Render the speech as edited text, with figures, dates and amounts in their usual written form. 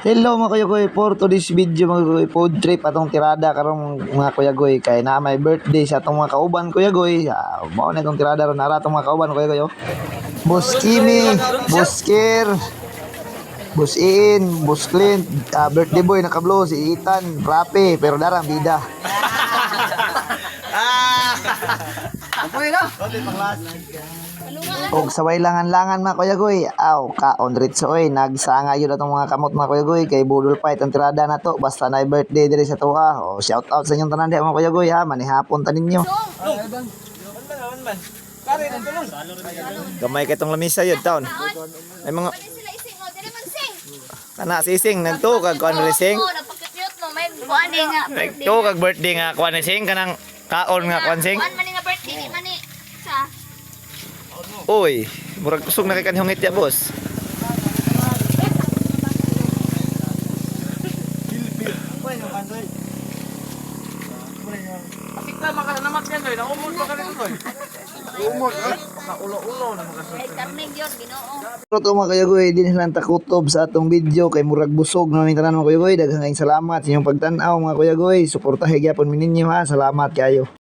Hello mga kuya goy, for today's video mga kuya food trip atong tirada karong mga kuya goy kay na may birthday sa atong mga kauban kuya goy. Mao na itong tirada ron nara atong mga kauban kuya goy. Boss Kimi, Boss Kir, Boss Iin, Boss Clint, birthday boy nakablo si Ethan, Rapi, pero darang bida. Og saway langan-langan mga kuya goy. Kaon ritso oy, nagsanga yun atong mga kamot mga kuya goy kay budol fight ang tirada na to basta na birthday diri sa tuwa. Shout out sa inyong tanan di mga kuya goy ha, manihapon tanin ninyo. Gamay kay tong lamisa yun taon. Ay mga kana sising nagto kag kuan sing. Nagto kag birthday nga kuan sing kanang kaon nga kuan sing. Kuan man nga birthday di man ni sa Uy, murag kusog na kay kanhong ya boss. Asikta makanamak yan doy, naumot pa ka rin doy. Umot ulo-ulo na ay karne gyud Ginoo. Pero to mga kayagoy, di nilang takutob sa atong video kay murag busog na may tanan mga kayagoy. Daghang salamat sa inyong pagtan-aw mga kayagoy. Suportahe gyapon mi ninyo ha. Salamat kayo.